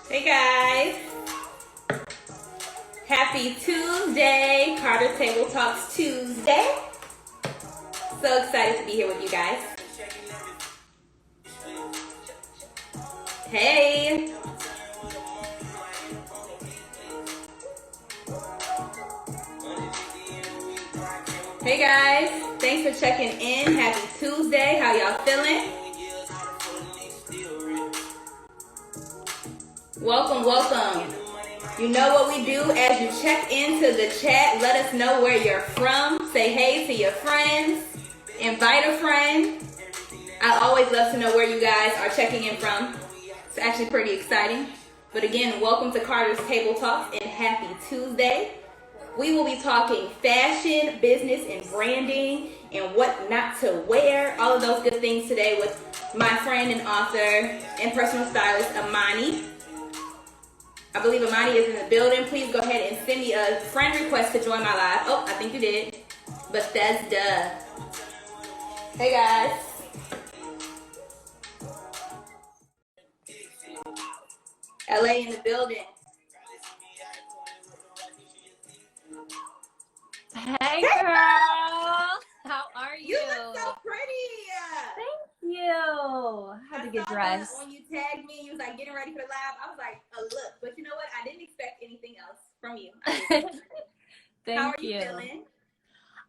Hey guys, happy Tuesday, Carter's Table Talks Tuesday. So excited to be here with you guys. Hey, hey guys, thanks for checking in. Happy Tuesday, how y'all feeling? Welcome, welcome. You know what we do as you check into the chat. Let us know where you're from. Say hey to your friends. Invite a friend. I always love to know where you guys are checking in from. It's actually pretty exciting. But again, welcome to Carter's Table Talks and happy Tuesday. We will be talking fashion, business, and branding and what not to wear. All of those good things today with my friend and author and personal stylist, Imani. I believe Imani is in the building. Please go ahead and send me a friend request to join my live. Oh, I think you did. Bethesda. Hey guys. LA in the building. Hey girl, how are you? You look so pretty. Thank you. Had to get dressed. When you tagged me, you was like getting ready for the live. I was like, a look. But you know what? I didn't expect anything else from you. Thank How are you. you feeling?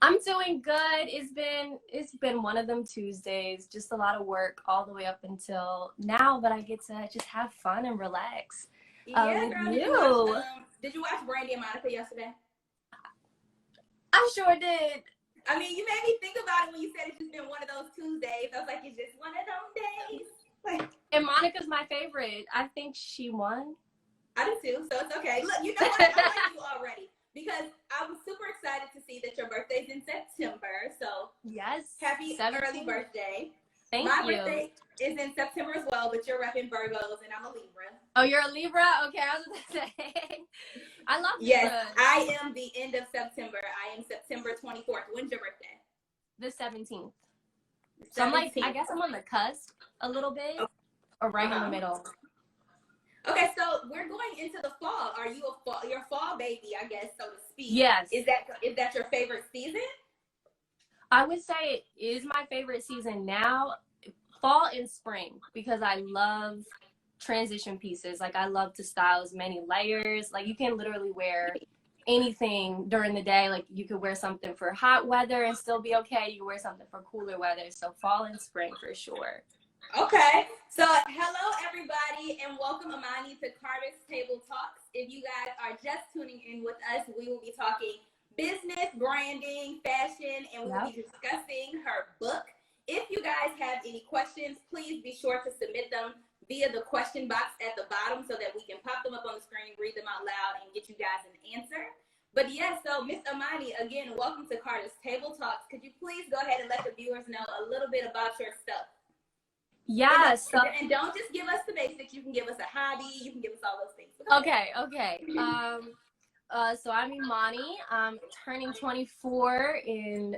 I'm doing good. It's been one of them Tuesdays. Just a lot of work all the way up until now, but I get to just have fun and relax. Yeah, with girl. you. Did you watch Brandy and Monica yesterday? I sure did. I mean, you made me think about it when you said it's just been one of those Tuesdays. I was like, it's just one of them days. Like, And Monica's my favorite. I think she won. I do too, so it's okay. Look, you know what? I like you already because I was super excited to see that your birthday's in September. So Yes. happy 17th. early birthday. Thank My you. birthday is in September as well, but you're repping Virgos and I'm a Libra. Oh, you're a Libra? Okay, I was going to say. I love Libra. Yes, I am the end of September. I am September 24th. When's your birthday? The 17th. So I'm like, I guess I'm on the cusp a little bit, or right in the middle. Okay, so we're going into the fall. Are you your fall baby, I guess, so to speak? Yes. Is that your favorite season? I would say it is my favorite season now, fall and spring, because I love transition pieces. Like I love to style as many layers. Like you can literally wear anything during the day. Like you could wear something for hot weather and still be okay. You wear something for cooler weather. So fall and spring for sure. Okay, so hello everybody and welcome Imani to Carter's Table Talks. If you guys are just tuning in with us, we will be talking business, branding, fashion, and we will be discussing her book. If you guys have any questions, please be sure to submit them via the question box at the bottom so that we can pop them up on the screen, read them out loud, and get you guys an answer. But yes, so Miss Imani, again, welcome to Carter's Table Talks. Could you please go ahead and let the viewers know a little bit about yourself? Yes. And don't just give us the basics. You can give us a hobby. You can give us all those things. Okay. So I'm Imani. I'm turning 24 in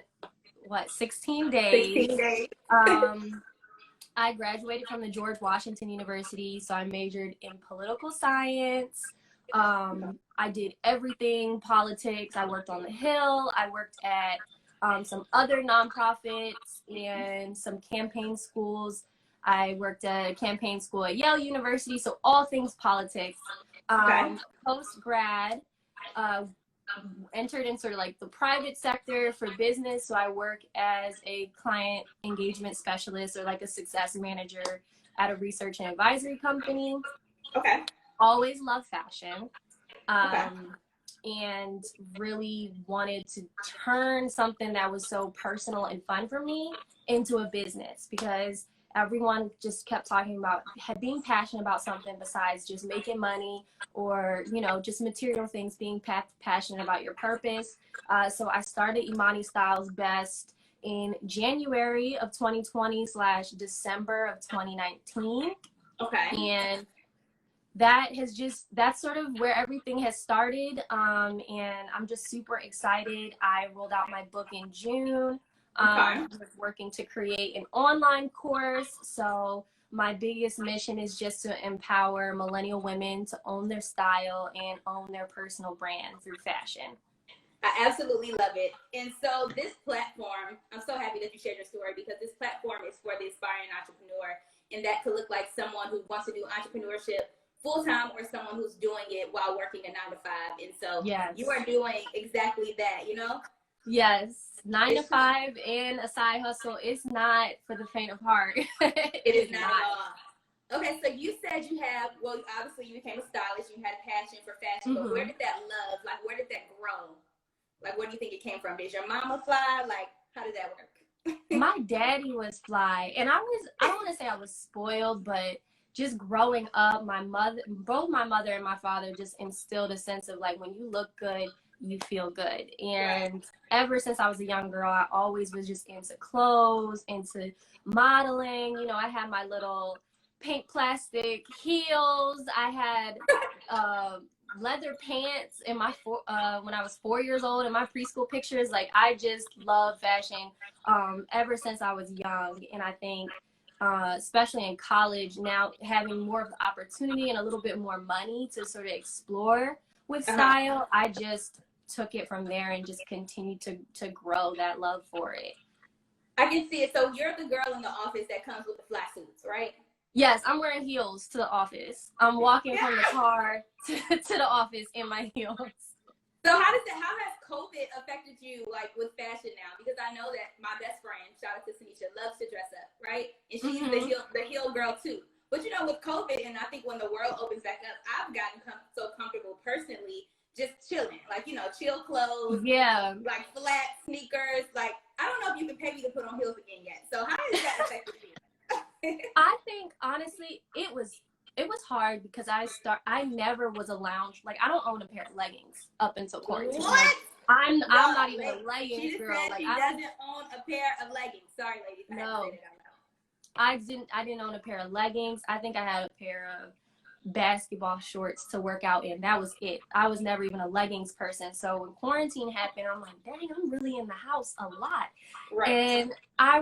16 days. 16 days. I graduated from the George Washington University, so I majored in political science. I did everything politics. I worked on the Hill. I worked at some other nonprofits and some campaign schools. I worked at a campaign school at Yale University, so all things politics. Post-grad, entered in sort of like the private sector for business, so I work as a client engagement specialist or like a success manager at a research and advisory company. Okay. Always loved fashion. And really wanted to turn something that was so personal and fun for me into a business, because everyone just kept talking about being passionate about something besides just making money or, you know, just material things, being passionate about your purpose. So I started Imani Styles Best in January of 2020 / December of 2019. Okay. And that's sort of where everything has started. And I'm just super excited. I rolled out my book in June. I was working to create an online course. So my biggest mission is just to empower millennial women to own their style and own their personal brand through fashion. I absolutely love it. And so this platform, I'm so happy that you shared your story, because this platform is for the aspiring entrepreneur. And that could look like someone who wants to do entrepreneurship full time, or someone who's doing it while working a 9 to 5. And so Yes. you are doing exactly that, you know? Yes. 9 to 5 and a side hustle is not for the faint of heart. It is not at all. Okay, so you said you have, well, obviously you became a stylist, you had a passion for fashion, but where did that love, like, where did that grow? Like, where do you think it came from? Did your mama fly? Like, how did that work? My daddy was fly, and I don't want to say I was spoiled, but just growing up, both my mother and my father just instilled a sense of, like, when you look good, you feel good. And ever since I was a young girl, I always was just into clothes, into modeling. You know, I had my little pink plastic heels. I had leather pants in my when I was 4 years old in my preschool pictures. Like, I just love fashion ever since I was young. And I think especially in college now, having more of the opportunity and a little bit more money to sort of explore with style, I just took it from there and just continued to grow that love for it. I can see it. So you're the girl in the office that comes with the flat suits, right? Yes, I'm wearing heels to the office. I'm walking from the car to the office in my heels. So how has COVID affected you, like, with fashion now? Because I know that my best friend, shout out to Tanisha, loves to dress up, right? And she's the heel girl too. But you know, with COVID, and I think when the world opens back up, I've gotten so comfortable personally just chilling, like, you know, chill clothes, like flat sneakers. Like, I don't know if you can pay me to put on heels again yet. So how has that affected you? I think honestly, it was hard because I never was a lounge. Like, I don't own a pair of leggings up until quarantine. What? Like, I'm not even a leggings she just girl. Said like, she doesn't own a pair of leggings. Sorry, ladies. No, I didn't own a pair of leggings. I think I had a pair of basketball shorts to work out in. That was it. I was never even a leggings person. So when quarantine happened, I'm like, dang, I'm really in the house a lot. Right. And I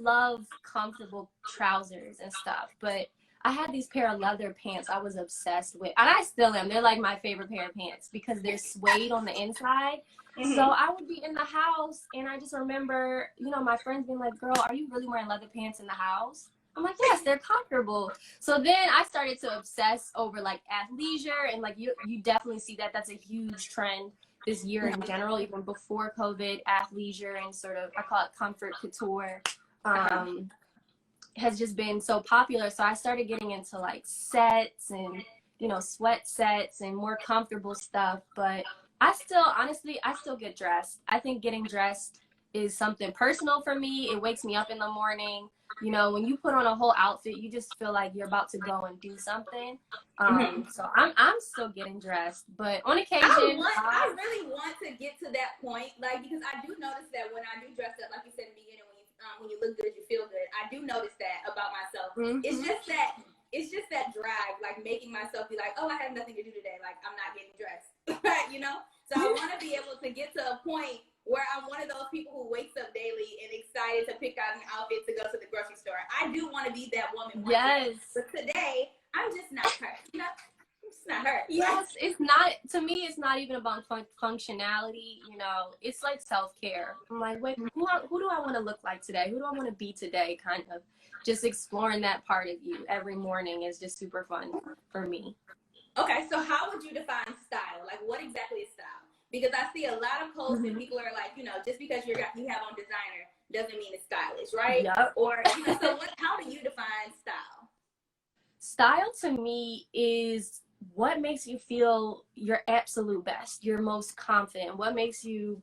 love comfortable trousers and stuff, but I had these pair of leather pants I was obsessed with. And I still am. They're like my favorite pair of pants because they're suede on the inside. So I would be in the house, and I just remember, you know, my friends being like, girl, are you really wearing leather pants in the house? I'm like, yes, they're comfortable. So then I started to obsess over, like, athleisure, and, like, you definitely see that. That's a huge trend this year in general, even before COVID. Athleisure and sort of, I call it comfort couture, has just been so popular. So I started getting into, like, sets and, you know, sweat sets and more comfortable stuff. But I still get dressed. I think getting dressed is something personal for me. It wakes me up in the morning. You know, when you put on a whole outfit, you just feel like you're about to go and do something. So I'm still getting dressed, but on occasion, I really want to get to that point, like, because I do notice that when I do dress up, like you said in the beginning, when you look good, you feel good. I do notice that about myself. It's just that drive, like, making myself be like, oh, I have nothing to do today. Like, I'm not getting dressed, right? You know. So I want to be able to get to a point where I'm one of those people who wakes up daily and excited to pick out an outfit to go to the grocery store. I do want to be that woman. Yes. But today, I'm just not her. You know, I'm just not her. Yes, it's not, to me, it's not even about functionality. You know, it's like self-care. I'm like, wait, who do I want to look like today? Who do I want to be today? Kind of just exploring that part of you every morning is just super fun for me. Okay, so how would you define style? Like, what exactly is style? Because I see a lot of posts and people are like, you know, just because you have on designer doesn't mean it's stylish, right? Yep. Or, you know, so how do you define style? Style to me is what makes you feel your absolute best, your most confident, what makes you,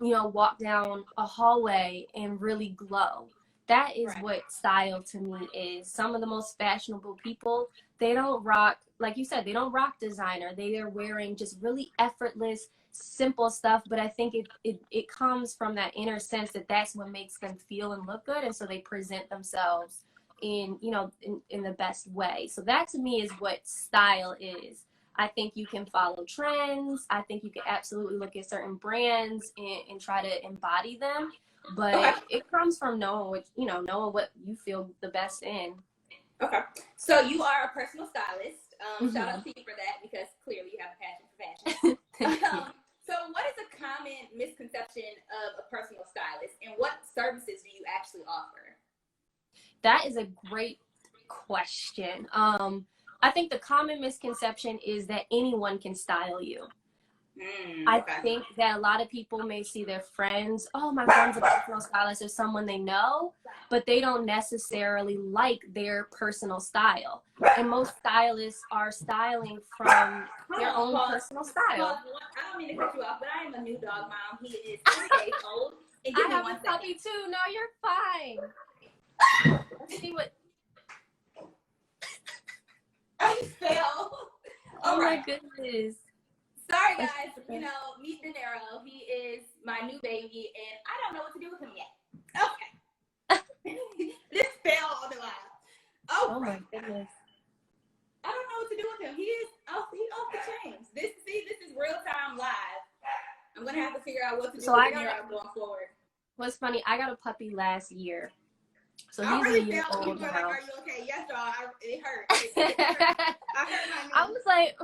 you know, walk down a hallway and really glow. That is what style to me is. Some of the most fashionable people, they don't rock, like you said, they don't rock designer. They are wearing just really effortless, simple stuff. But I think it comes from that inner sense that that's what makes them feel and look good. And so they present themselves in, you know, in the best way. So that to me is what style is. I think you can follow trends. I think you can absolutely look at certain brands and try to embody them. but it comes from knowing knowing what you feel the best in. Okay. So you are a personal stylist. Shout out to you for that, because clearly you have a passion for fashion. So what is a common misconception of a personal stylist, and what services do you actually offer? That is a great question. I think the common misconception is that anyone can style you. I think that a lot of people may see their friends, oh, my friend's a personal stylist, or someone they know, but they don't necessarily like their personal style. And most stylists are styling from their own personal style. I don't mean to cut you off, but I am a new dog mom. He is 3 days old. And I have a puppy too. No, you're fine. Let's see what. I fell. Oh my goodness. Sorry, guys. Meet De Niro. He is my new baby, and I don't know what to do with him yet. Okay. This fell on the line. Oh my goodness. I don't know what to do with him. He's off the chains. This is real time live. I'm gonna have to figure out what to do with De Niro going forward. What's funny, I got a puppy last year. So I he's really a year felt old like, now. are you okay? Yes, dog. It hurt. It hurt. I hurt my knee. I was like,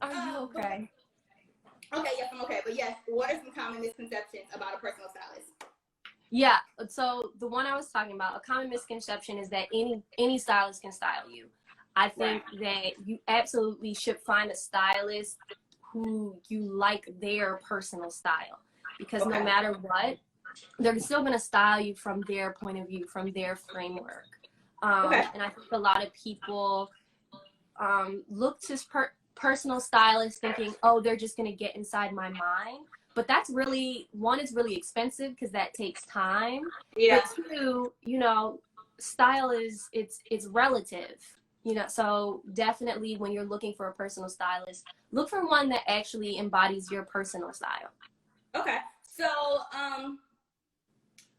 are you okay? Okay, yes, I'm okay. But yes, what are some common misconceptions about a personal stylist? Yeah, so the one I was talking about, a common misconception is that any stylist can style you. I think that you absolutely should find a stylist who you like their personal style, because no matter what, they're still going to style you from their point of view, from their framework. And I think a lot of people look to personal stylists thinking, oh, they're just going to get inside my mind. But that's really, one, it's really expensive because that takes time. Yeah. But two, style is, it's relative. So definitely when you're looking for a personal stylist, look for one that actually embodies your personal style. Okay. So,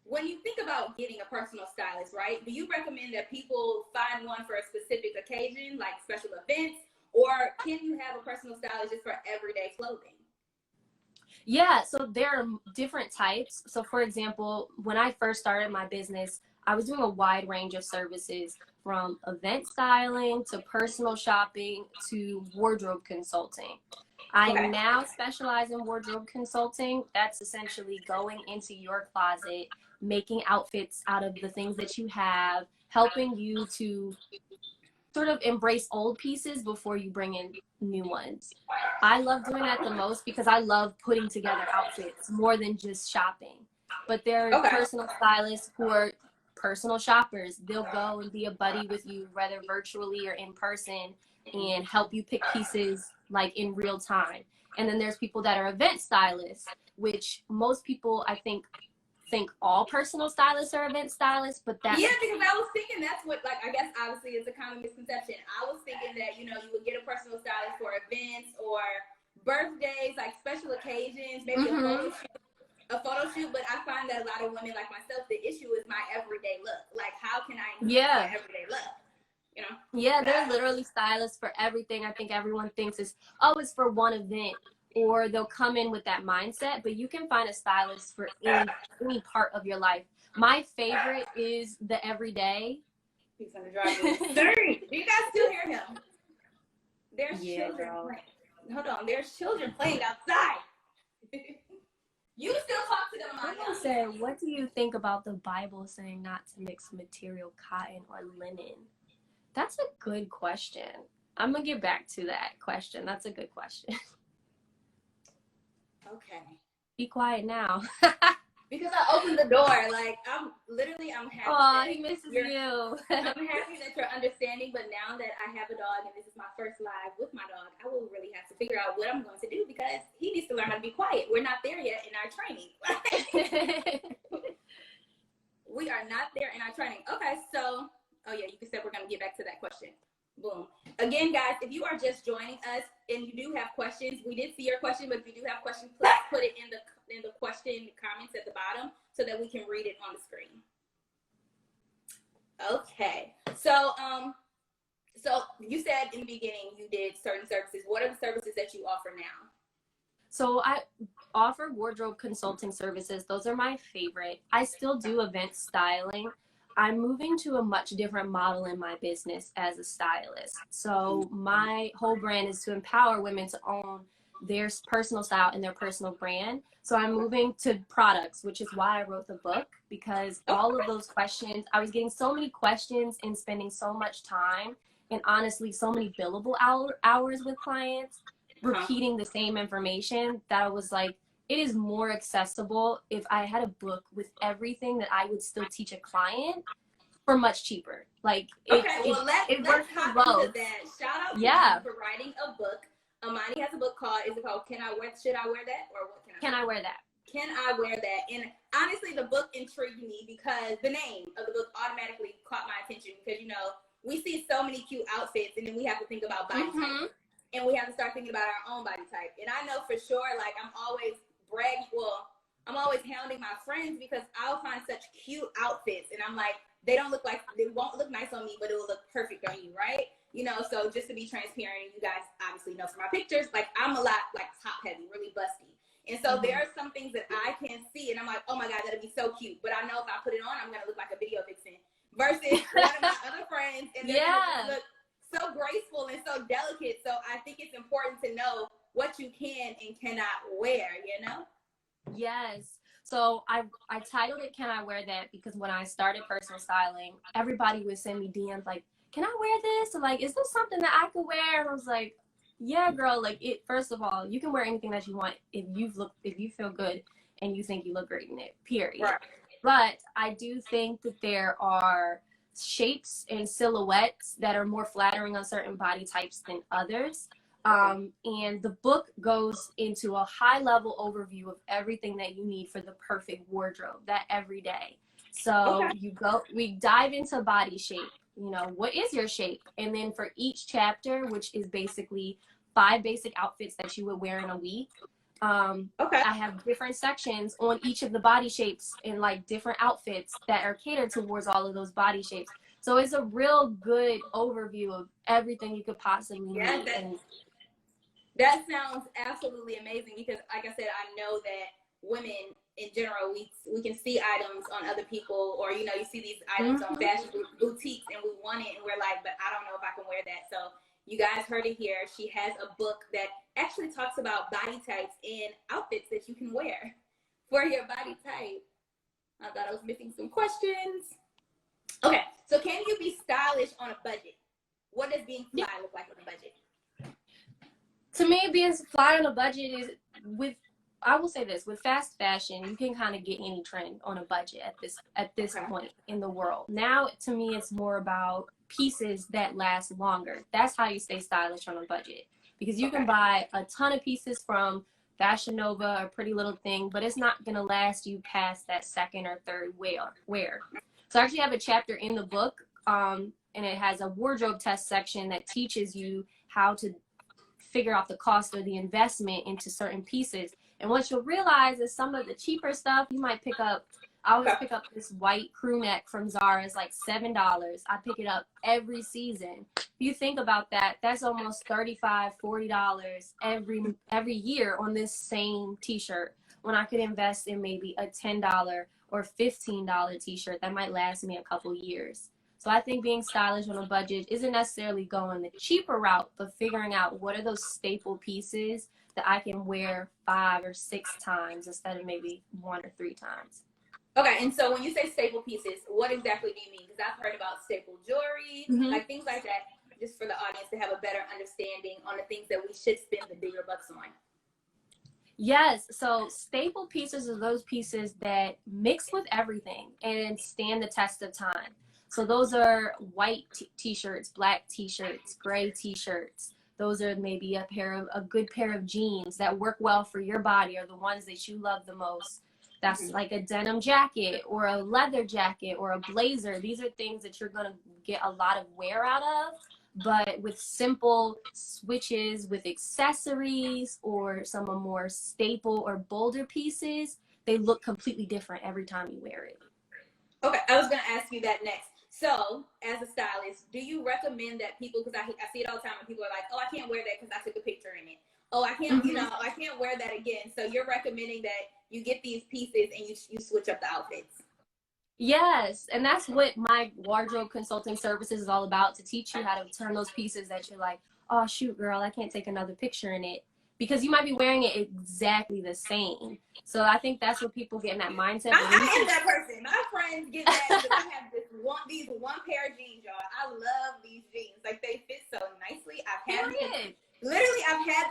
when you think about getting a personal stylist, right, do you recommend that people find one for a specific occasion, like special events, or can you have a personal stylist just for everyday clothing? Yeah, so there are different types. So for example, when I first started my business, I was doing a wide range of services, from event styling to personal shopping to wardrobe consulting. I now specialize in wardrobe consulting. That's essentially going into your closet, making outfits out of the things that you have, helping you to sort of embrace old pieces before you bring in new ones. I love doing that the most because I love putting together outfits more than just shopping. But there are personal stylists who are personal shoppers. They'll go and be a buddy with you, whether virtually or in person, and help you pick pieces like in real time. And then there's people that are event stylists, which most people, I think all personal stylists are event stylists, but that's... Yeah, because I was thinking that's what, like, I guess obviously it's a common misconception. I was thinking that, you would get a personal stylist for events or birthdays, like special occasions, maybe a photo shoot, but I find that a lot of women like myself, the issue is my everyday look. Like, how can I enhance my everyday look? Yeah, they're literally stylists for everything. I think everyone thinks it's for one event, or they'll come in with that mindset, but you can find a stylist for any part of your life. My favorite is the everyday. He's gonna drive me insane. Do you guys still hear him? There's children playing. Hold on, there's children playing outside. You still talk to them, Imani. Someone said, what do you think about the Bible saying not to mix material cotton or linen? That's a good question. I'm going to get back to that question. That's a good question. Okay. Be quiet now. Because I opened the door. Like, I'm happy. Oh, he misses you. I'm happy that you're understanding, but now that I have a dog and this is my first live with my dog, I will really have to figure out what I'm going to do because he needs to learn how to be quiet. We're not there yet in our training. We are not there in our training. Okay, so, you said we're going to get back to that question. Boom. Again, guys, if you are just joining us and you do have questions, we did see your question, but if you do have questions, please put it in the question comments at the bottom so that we can read it on the screen. Okay. So you said in the beginning you did certain services. What are the services that you offer now? So I offer wardrobe consulting services. Those are my favorite. I still do event styling. I'm moving to a much different model in my business as a stylist. So my whole brand is to empower women to own their personal style and their personal brand. So I'm moving to products, which is why I wrote the book, because all of those questions, I was getting so many questions and spending so much time and honestly so many billable hours with clients repeating the same information that I was like, it is more accessible if I had a book with everything that I would still teach a client for much cheaper. Like let's works for hop both. into that. Shout out to you for writing a book. Imani has a book called, is it called Should I Wear That? Or what Can I Wear That? Can I Wear That? And honestly, the book intrigued me because the name of the book automatically caught my attention because, you know, we see so many cute outfits and then we have to think about body type. And we have to start thinking about our own body type. And I know for sure, like, I'm always hounding my friends because I'll find such cute outfits. And I'm like, they won't look nice on me, but it will look perfect on you, right? You know, so just to be transparent, you guys obviously know from my pictures, like, I'm a lot, like, top heavy, really busty. And so there are some things that I can see, and I'm like, oh my God, that'll be so cute. But I know if I put it on, I'm going to look like a video vixen versus one of my other friends. And they're going to look so graceful and so delicate. So I think it's important to know what you can and cannot wear, you know? Yes. So I titled it Can I Wear That? Because when I started personal styling, everybody would send me DMs like, can I wear this? Or like, is this something that I could wear? And I was like, yeah, girl, like first of all, you can wear anything that you want if you feel good and you think you look great in it, period. Right. But I do think that there are shapes and silhouettes that are more flattering on certain body types than others. And the book goes into a high level overview of everything that you need for the perfect wardrobe that every day. So we dive into body shape. You know, what is your shape? And then for each chapter, which is basically 5 basic outfits that you would wear in a week, I have different sections on each of the body shapes and like different outfits that are catered towards all of those body shapes. So it's a real good overview of everything you could possibly need. That sounds absolutely amazing because, like I said, I know that women in general, we can see items on other people, or, you know, you see these items on fashion boutiques and we want it and we're like, but I don't know if I can wear that. So you guys heard it here. She has a book that actually talks about body types and outfits that you can wear for your body type. I thought I was missing some questions. Okay, so can you be stylish on a budget? What does being fly look like on a budget? To me, being fly on a budget is I will say this, with fast fashion, you can kind of get any trend on a budget at this point in the world. Now, to me, it's more about pieces that last longer. That's how you stay stylish on a budget, because you can buy a ton of pieces from Fashion Nova or Pretty Little Thing, but it's not going to last you past that second or third wear. So I actually have a chapter in the book, and it has a wardrobe test section that teaches you how to figure out the cost or the investment into certain pieces. And what you'll realize is some of the cheaper stuff you might pick up. I always pick up this white crew neck from Zara. It's like $7. I pick it up every season. If you think about that, that's almost $35, $40 every year on this same t-shirt, when I could invest in maybe a $10 or $15 t-shirt that might last me a couple years. So I think being stylish on a budget isn't necessarily going the cheaper route, but figuring out what are those staple pieces that I can wear 5 or 6 times instead of maybe 1 or 3 times. Okay, and so when you say staple pieces, what exactly do you mean? Because I've heard about staple jewelry, like things like that, just for the audience to have a better understanding on the things that we should spend the bigger bucks on. Yes, so staple pieces are those pieces that mix with everything and stand the test of time. So those are white t-shirts, black t-shirts, gray t-shirts. Those are maybe a good pair of jeans that work well for your body, or the ones that you love the most. That's like a denim jacket or a leather jacket or a blazer. These are things that you're going to get a lot of wear out of, but with simple switches with accessories or some more staple or bolder pieces, they look completely different every time you wear it. Okay, I was going to ask you that next. So, as a stylist, do you recommend that people, because I see it all the time, and people are like, oh, I can't wear that because I took a picture in it. oh, I can't, you know, I can't wear that again. So you're recommending that you get these pieces and you switch up the outfits. Yes, and that's what my wardrobe consulting services is all about, to teach you how to turn those pieces that you're like, oh shoot, girl, I can't take another picture in it, because you might be wearing it exactly the same. So I think that's what people get in that mindset. I am that person. My friends get mad because I have these one pair of jeans, y'all. I love these jeans. Like, they fit so nicely. I've had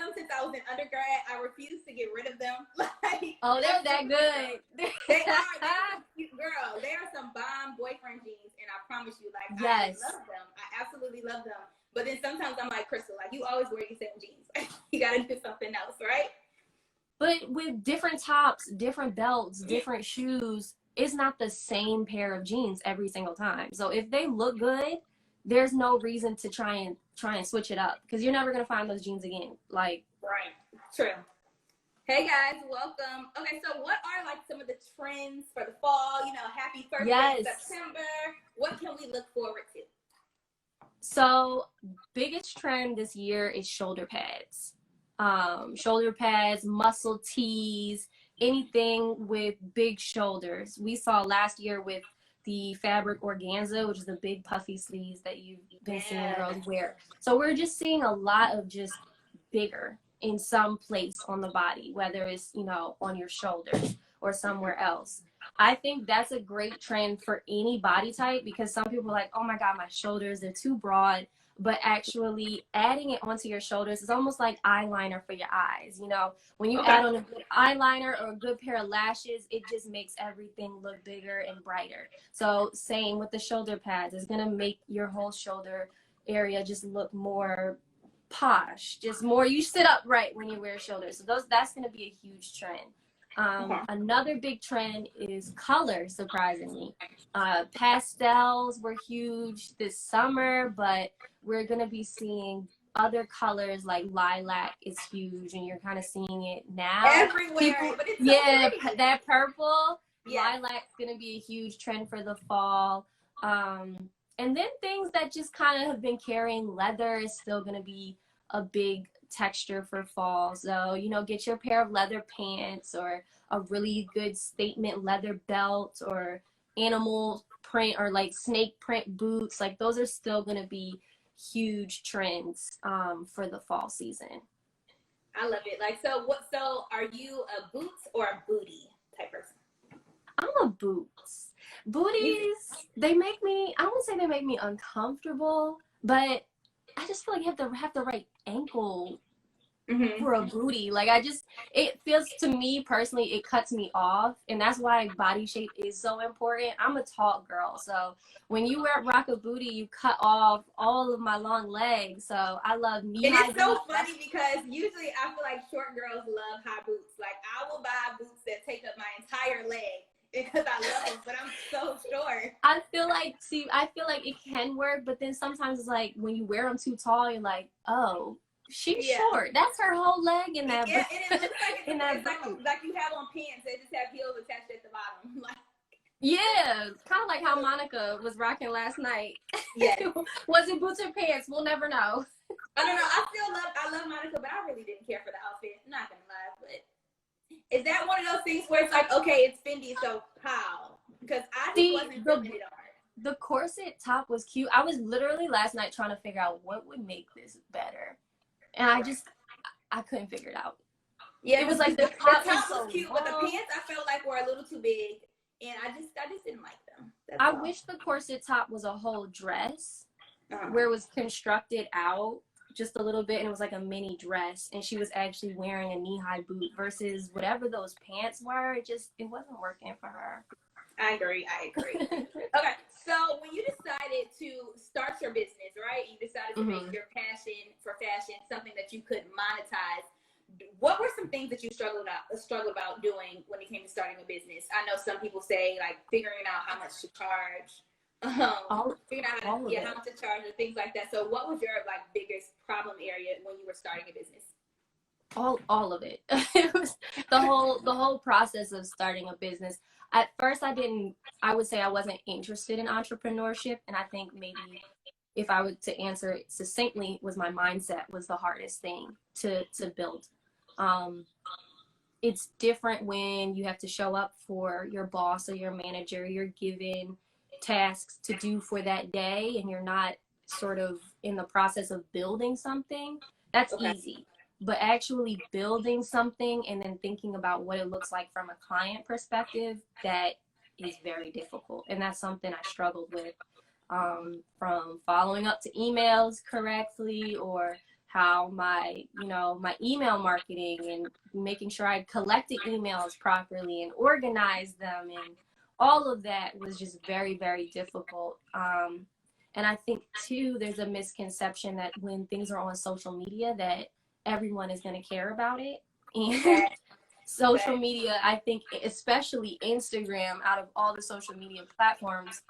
them since I was in undergrad. I refuse to get rid of them. Like, oh, they're that good. They are, girl. They are some bomb boyfriend jeans, and I promise you, like, yes. I love them. I absolutely love them. But then sometimes I'm like, Crystal, like, you always wear these same jeans. You got to do something else, right? But with different tops, different belts, different shoes, it's not the same pair of jeans every single time. So if they look good, there's no reason to try and switch it up, because you're never gonna find those jeans again. Like, right, true. Hey guys, welcome. Okay, so what are like some of the trends for the fall? You know, happy first day of September. What can we look forward to? So biggest trend this year is shoulder pads. Shoulder pads, muscle tees, anything with big shoulders. We saw last year with the fabric organza, which is the big puffy sleeves that you've been seeing girls wear. So we're just seeing a lot of just bigger in some place on the body, whether it's, you know, on your shoulders or somewhere else. I think that's a great trend for any body type, because some people are like, oh my God, my shoulders, they're too broad. But actually adding it onto your shoulders is almost like eyeliner for your eyes. You know, when you add on a good eyeliner or a good pair of lashes, it just makes everything look bigger and brighter. So same with the shoulder pads. It's going to make your whole shoulder area just look more posh, just more, you sit up right when you wear shoulders. So that's going to be a huge trend. Another big trend is color, surprisingly. Pastels were huge this summer, but we're going to be seeing other colors, like lilac is huge, and you're kind of seeing it now. Everywhere. But it's so that purple. Yes. Lilac's going to be a huge trend for the fall. And then things that just kind of have been carrying, leather is still going to be a big texture for fall. So, you know, get your pair of leather pants or a really good statement leather belt or animal print or like snake print boots. Like, those are still going to be huge trends for the fall season. I love it. Like, so are you a boots or a booty type person? I'm a boots. Booties, they make me, I won't say they make me uncomfortable, but I just feel like you have to have the right ankle for a booty. Like, it feels, to me personally, it cuts me off, and that's why body shape is so important. I'm a tall girl, so when you rock a booty, you cut off all of my long legs. So I love knee-high boots. And it's so funny because usually I feel like short girls love high boots. Like, I will buy boots that take up my entire leg because I love them, but I'm so short. I feel like it can work, but then sometimes it's like when you wear them too tall, you're like, oh, she's short. That's her whole leg in that. Yeah, and it looks like it's like you have on pants. They just have heels attached at the bottom. Like, yeah, kind of like how Monica was rocking last night. Yeah. Was it boots or pants? We'll never know. I don't know. I love Monica, but I really didn't care for the outfit. I'm not gonna lie, but is that one of those things where it's like, okay, it's Fendi, so how? Because I just wasn't feeling it on. The corset top was cute. I was literally last night trying to figure out what would make this better, and I couldn't figure it out. Yeah, it was like the top was cute, but the pants I felt like were a little too big, and I just didn't like them. I wish the corset top was a whole dress, where it was constructed out just a little bit, and it was like a mini dress, and she was actually wearing a knee-high boot versus whatever those pants were. It wasn't working for her. I agree. Okay, so when you decided to start your business, right? You decided to make your passion for fashion something that you could monetize. What were some things that you struggled about doing when it came to starting a business? I know some people say like figuring out how much to charge. Figuring out how much to charge and things like that. So what was your like biggest problem area when you were starting a business? All of it. It was the whole process of starting a business. At first I would say I wasn't interested in entrepreneurship, and I think maybe if I were to answer it succinctly, was my mindset was the hardest thing to build. It's different when you have to show up for your boss or your manager. You're given tasks to do for that day, and you're not sort of in the process of building something. That's Okay. easy. But actually building something and then thinking about what it looks like from a client perspective, that is very difficult. And that's something I struggled with, from following up to emails correctly, or how my email marketing and making sure I collected emails properly and organized them, and all of that was just very, very difficult. And I think too, there's a misconception that when things are on social media, that everyone is going to care about it. And social media, I think, especially Instagram, out of all the social media platforms,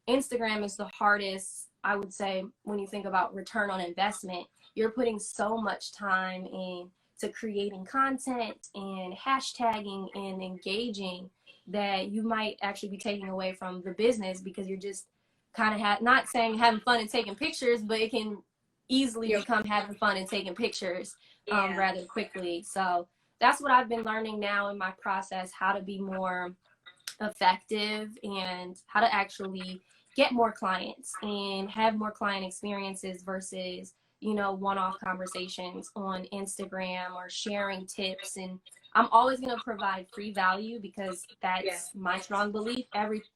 Instagram is the hardest, I would say, when you think about return on investment. You're putting so much time into creating content and hashtagging and engaging, that you might actually be taking away from the business, because you're just kind of not saying having fun and taking pictures, but it can easily become having fun and taking pictures rather quickly. So that's what I've been learning now in my process, how to be more effective and how to actually get more clients and have more client experiences versus, one-off conversations on Instagram or sharing tips. And I'm always going to provide free value, because that's my strong belief.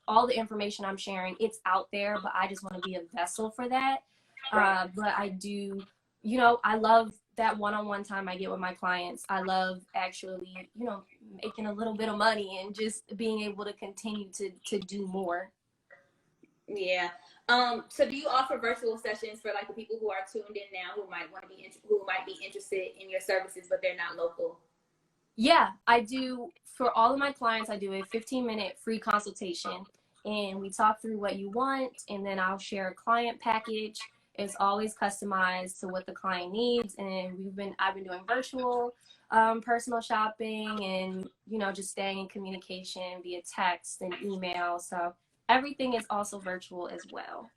All the information I'm sharing, it's out there, but I just want to be a vessel for that. But I do, I love that one-on-one time I get with my clients. I love actually, making a little bit of money and just being able to continue to do more. Yeah. So do you offer virtual sessions for like the people who are tuned in now, who might be interested in your services, but they're not local? Yeah, I do. For all of my clients, I do a 15-minute free consultation, and we talk through what you want, and then I'll share a client package. It's always customized to what the client needs, and I've been doing virtual personal shopping, and just staying in communication via text and email. So everything is also virtual as well.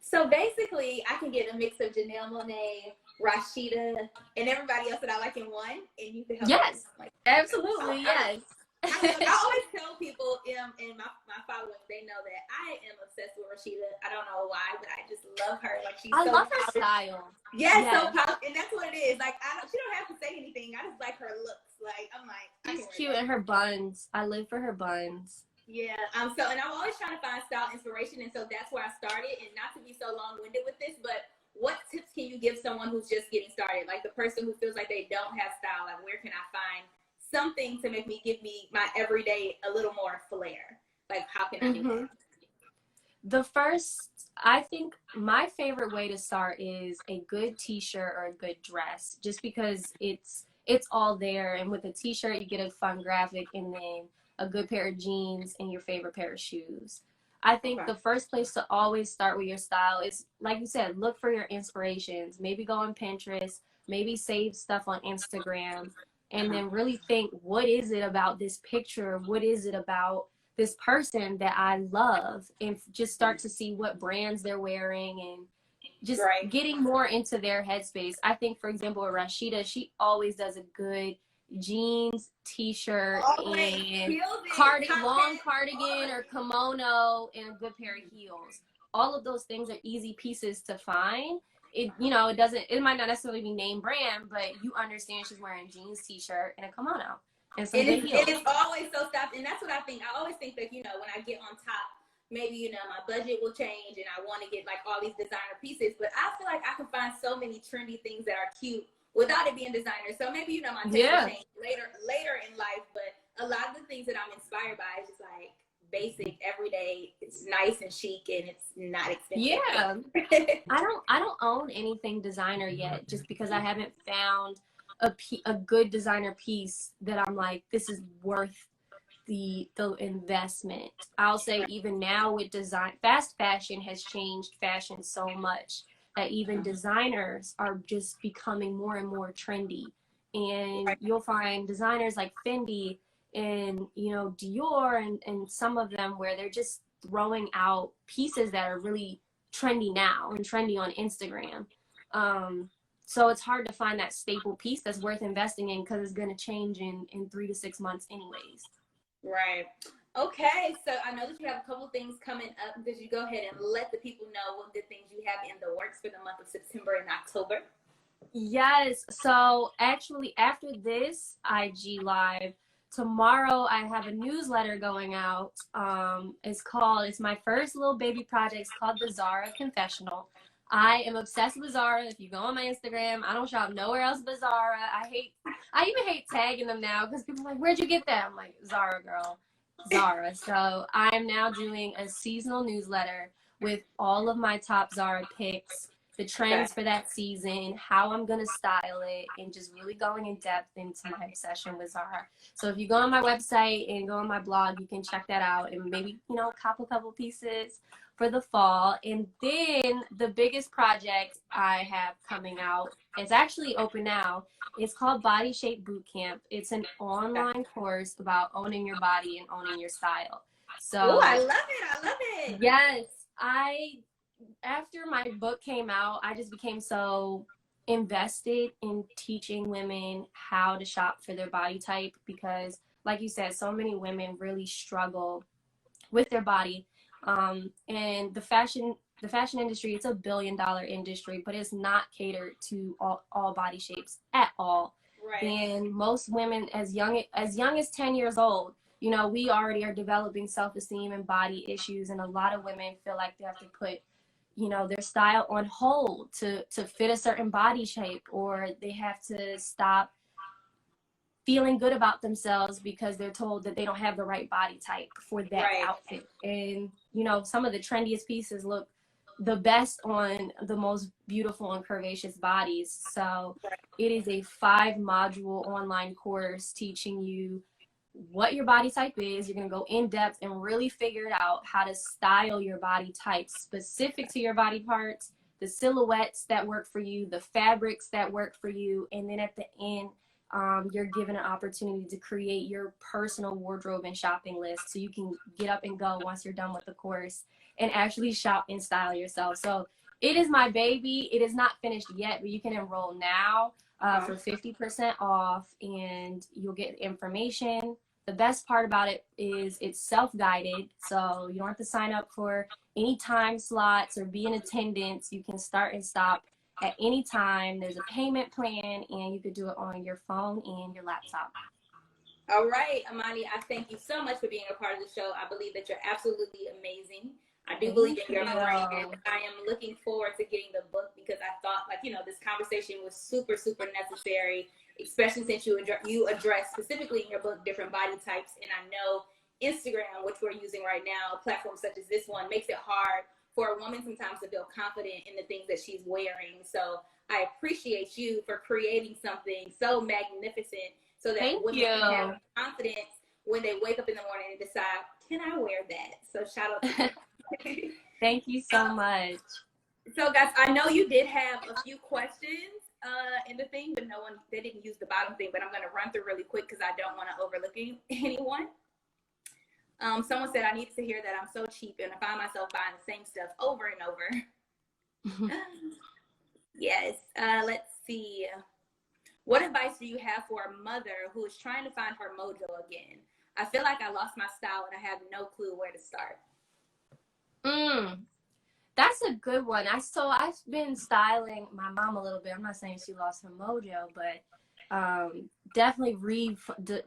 So basically, I can get a mix of Janelle Monáe, Rashida, and everybody else that I like in one, and you can help. Yes, absolutely, yes. I always tell people in my following, they know that I am obsessed with Rashida. I don't know why, but I just love her. Like I love her style. Yes, so polished, and that's what it is. Like she don't have to say anything. I just like her looks. Like I'm like, she's cute, and her buns. I live for her buns. Yeah, and I'm always trying to find style inspiration, and so that's where I started. And not to be so long-winded with this, but what tips can you give someone who's just getting started, like the person who feels like they don't have style? Like, where can I find something to give me my everyday a little more flair? Like, how can I do that? I think my favorite way to start is a good t-shirt or a good dress, just because it's all there. And with a t-shirt, you get a fun graphic, and then a good pair of jeans and your favorite pair of shoes. I think the first place to always start with your style is, like you said, look for your inspirations. Maybe go on Pinterest, maybe save stuff on Instagram, and then really think, what is it about this picture? What is it about this person that I love? And just start to see what brands they're wearing, and just getting more into their headspace. I think, for example, with Rashida, she always does a good jeans, t-shirt, and long cardigan or kimono, and a good pair of heels. All of those things are easy pieces to find. It might not necessarily be name brand, but you understand she's wearing jeans, t-shirt, and a kimono. And it's always so stuffed, and that's what I think. I always think that, when I get on top, maybe, my budget will change and I want to get like all these designer pieces, but I feel like I can find so many trendy things that are cute without it being designer. So maybe, my taste will change later in life, but a lot of the things that I'm inspired by is just like basic, everyday. It's nice and chic, and it's not expensive. Yeah. I don't own anything designer yet, just because I haven't found a good designer piece that I'm like, this is worth the investment. I'll say even now with design, fast fashion has changed fashion so much that even designers are just becoming more and more trendy. And you'll find designers like Fendi and, Dior and some of them, where they're just throwing out pieces that are really trendy now and trendy on Instagram. So it's hard to find that staple piece that's worth investing in because it's going to change in 3 to 6 months anyways. Right. Okay, so I know that you have a couple things coming up. Did you go ahead and let the people know what good things you have in the works for the month of September and October? Yes. So actually, after this IG live, tomorrow I have a newsletter going out. It's my first little baby project. It's called the Zara Confessional. I am obsessed with Zara. If you go on my Instagram, I don't shop nowhere else but Zara. I even hate tagging them now because people are like, "Where'd you get that?" I'm like, "Zara, girl, Zara." So I'm now doing a seasonal newsletter with all of my top Zara picks, the trends for that season, how I'm going to style it, and just really going in depth into my obsession with Zara. So if you go on my website and go on my blog, you can check that out and maybe, cop a couple pieces for the fall. And then the biggest project I have coming out, it's actually open now. It's called Body Shape Bootcamp. It's an online course about owning your body and owning your style. So, oh, I love it. I love it. Yes, after my book came out, I just became so invested in teaching women how to shop for their body type because, like you said, so many women really struggle with their body. And the fashion industry, it's a $1 billion industry, but it's not catered to all body shapes at all. Right. And most women as young as 10 years old, we already are developing self-esteem and body issues, and a lot of women feel like they have to put their style on hold to fit a certain body shape, or they have to stop feeling good about themselves because they're told that they don't have the right body type for that outfit. And some of the trendiest pieces look the best on the most beautiful and curvaceous bodies. So it is a 5-module online course teaching you what your body type is. You're going to go in depth and really figure it out, how to style your body type specific to your body parts, the silhouettes that work for you, the fabrics that work for you. And then at the end, you're given an opportunity to create your personal wardrobe and shopping list so you can get up and go once you're done with the course and actually shop and style yourself. So it is my baby. It is not finished yet, but you can enroll now for 50% off, and you'll get information. The best part about it is it's self-guided, so you don't have to sign up for any time slots or be in attendance. You can start and stop at any time. There's a payment plan, and you could do it on your phone and your laptop. All right, Imani, I thank you so much for being a part of the show. I believe that you're absolutely amazing. I do believe in your brand. I am looking forward to getting the book because I thought, this conversation was super, super necessary, especially since you address specifically in your book different body types. And I know Instagram, which we're using right now, platforms such as this one, makes it hard for a woman sometimes to feel confident in the things that she's wearing. So I appreciate you for creating something so magnificent so that women can have confidence when they wake up in the morning and decide, can I wear that? So shout out to you. Thank you so much. So guys, I know you did have a few questions in the thing, but they didn't use the bottom thing, but I'm going to run through really quick because I don't want to overlook anyone. Someone said, I need to hear that I'm so cheap and I find myself buying the same stuff over and over. Yes. Let's see. What advice do you have for a mother who is trying to find her mojo again? I feel like I lost my style and I have no clue where to start. That's a good one. I've been styling my mom a little bit. I'm not saying she lost her mojo, but definitely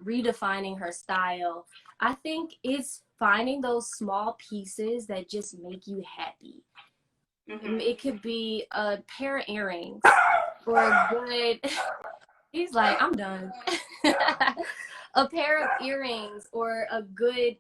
redefining her style. I think it's finding those small pieces that just make you happy. Mm-hmm. It could be a pair of earrings or a good he's like, I'm done. A pair of earrings or a good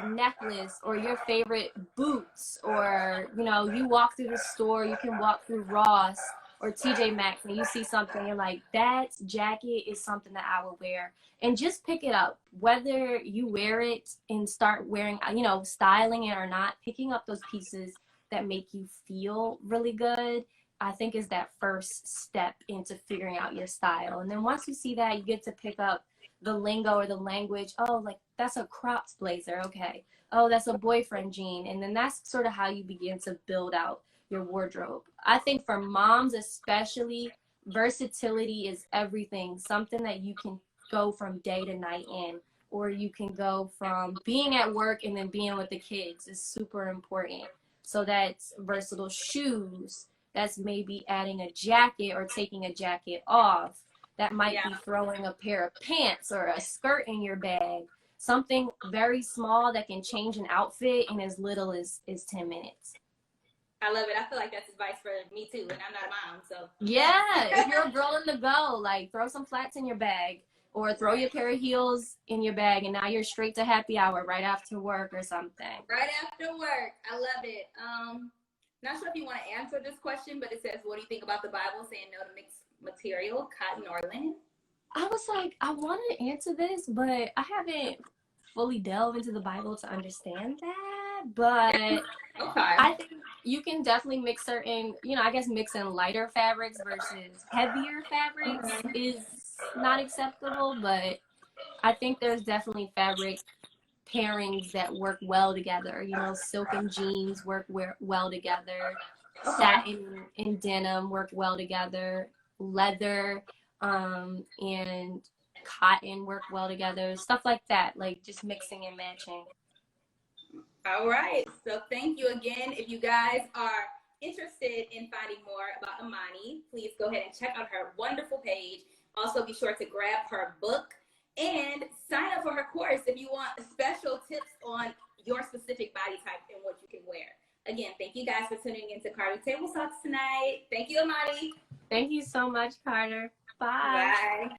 necklace or your favorite boots, or you walk through the store, you can walk through Ross or TJ Maxx and you see something, you're like, that jacket is something that I would wear, and just pick it up, whether you wear it and start wearing, styling it or not. Picking up those pieces that make you feel really good, I think, is that first step into figuring out your style. And then once you see that, you get to pick up the lingo or the language. Oh, like that's a cropped blazer. Okay. Oh, that's a boyfriend jean. And then that's sort of how you begin to build out your wardrobe. I think for moms especially, versatility is everything. Something that you can go from day to night in, or you can go from being at work and then being with the kids is super important. So that's versatile shoes. That's maybe adding a jacket or taking a jacket off. That might Yeah. be throwing a pair of pants or a skirt in your bag. Something very small that can change an outfit in as little as 10 minutes. I love it. I feel like that's advice for me too, and I'm not a mom, so Yeah, if you're a girl in the go, like throw some flats in your bag or throw your pair of heels in your bag and now you're straight to happy hour right after work or something. right after work. I love it. Not sure if you want to answer this question, but it says, what do you think about the Bible saying no to mixed material, cotton or linen? I was like, I want to answer this, but I haven't fully delved into the Bible to understand that. But Okay. I think you can definitely mix certain, I guess mixing lighter fabrics versus heavier fabrics is not acceptable, but I think there's definitely fabric pairings that work well together. Silk and jeans work well together. Okay. Satin and denim work well together. Leather and cotton work well together. Stuff like that, like just mixing and matching. All right. So thank you again. If you guys are interested in finding more about Imani, please go ahead and check out her wonderful page. Also, be sure to grab her book and sign up for her course if you want special tips on your specific body type and what you can wear. Again, thank you guys for tuning into Carter Table Talks tonight. Thank you, Imani. Thank you so much, Carter. Bye. Bye.